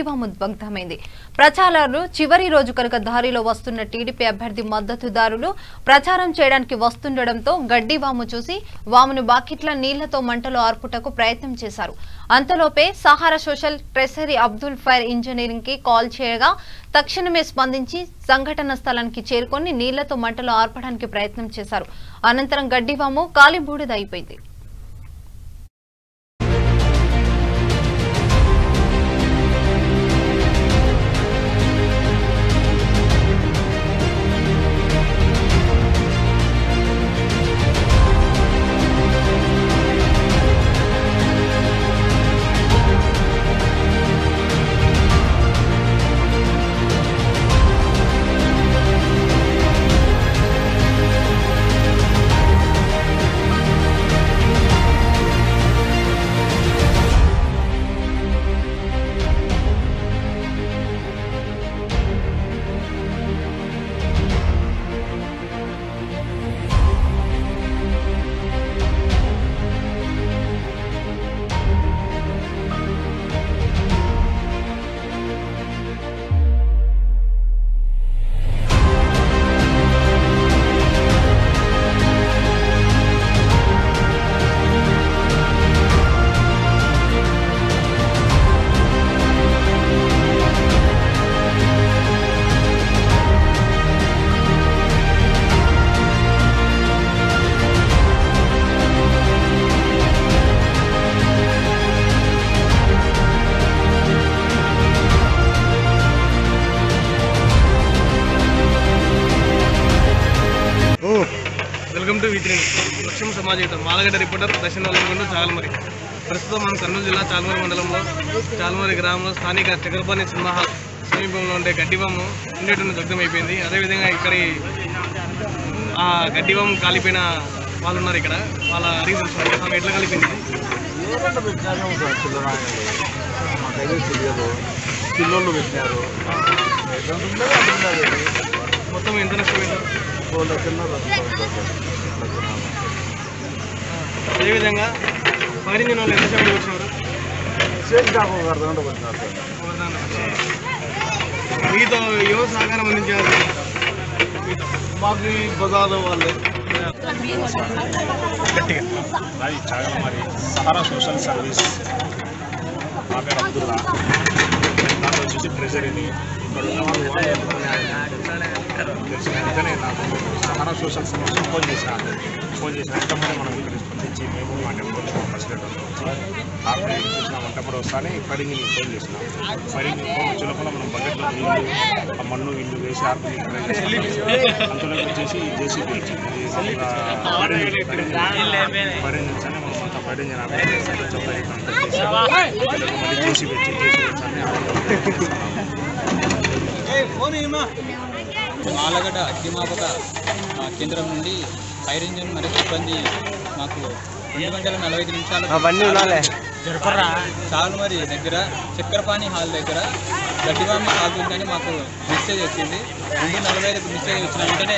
గడ్డివాము ధ్వంసమైంది. ప్రచారాలు చివరి రోజు కనుక దారిలో వస్తున్న టీడీపీ అభ్యర్థి మద్దతుదారులు ప్రచారం చేయడానికి వస్తుండటంతో గడ్డివాము చూసి వామును బాకెట్ల నీళ్లతో మంటలు ఆర్పుటకు ప్రయత్నం చేశారు. అంతలోపే Sahara social treasury Abdul fire engineering కి కాల్ చేయగా తక్షణమే స్పందించి సంఘటన స్థలానికి చేరుకొని నీళ్లతో మంటలు ఆర్పడానికి ప్రయత్నం చేశారు. అనంతరం గడ్డివాము కాలిబూడిద అయిపోయింది. వెల్కమ్ టు V3 లక్ష్యం సమాజం మాలగడ్డ రిపోర్టర్ దర్శన వల్లగొండ చాలమరి. ప్రస్తుతం మనం కర్నూలు జిల్లా చాలమరి మండలంలో చాలమరి గ్రామంలో స్థానిక చక్రపాణి సినిమా హాల్ సమీపంలో ఉండే గడ్డివాము ఉండేటువంటి దగ్ధమైపోయింది. అదేవిధంగా ఇక్కడ ఆ గడ్డివాము కాలిపోయిన వాళ్ళు ఉన్నారు. ఇక్కడ వాళ్ళ అడిగి తెలుసుకుంటారు ఎట్లా కలిపింది. పిల్లలు పెట్టినారు. మొత్తం ఎంత నష్టపోయినారు? అదేవిధంగా ఫైర్ ఇంజిన్ వాళ్ళు ఎంతసేపు వచ్చినారు? మీతో ఎవరు సహకారం అందించారు? మాకు ఈ బజార్ వాళ్ళే. మరి సహారా సోషల్ సర్వీస్ నా పేరు అబ్దుల్లా. నాకు వచ్చేసి ట్రెజరీని తెలిసిన వెంటనే నాకు సహారా సోషల్ సర్వీస్ ఫోన్ చేసినాను. వెంటనే మనం ఇక్కడ స్పందించి మేము మా టెంపుల్ ప్రెసిడెంట్ వచ్చి ఆపై చూసిన వెంటనే వస్తానే ఫైరింగ్ ఫోన్ చేసినాం. ఫైరింగ్ ఫోన్ వచ్చేలోపల మనం బకెట్లో నీళ్ళు ఆ మన్ను ఇల్లు వేసి ఆర్పి అంతలో వచ్చేసి జేసీబీ వచ్చింది. ఫైరింగ్ వచ్చానే మనం అంతా ఫైరింగ్ జేసీబీ వచ్చి మాలగడ్డ అగ్నిమాపక కేంద్రం నుండి ఫైర్ ఇంజిన్ మరియు సిబ్బంది మాకు 2:45 నిమిషాలు చాలమరి దగ్గర చక్రపాణి హాల్ దగ్గర గడ్డివాము కాలుతుందని మాకు మెసేజ్ వచ్చింది. 2:45 మెసేజ్ వచ్చిన వెంటనే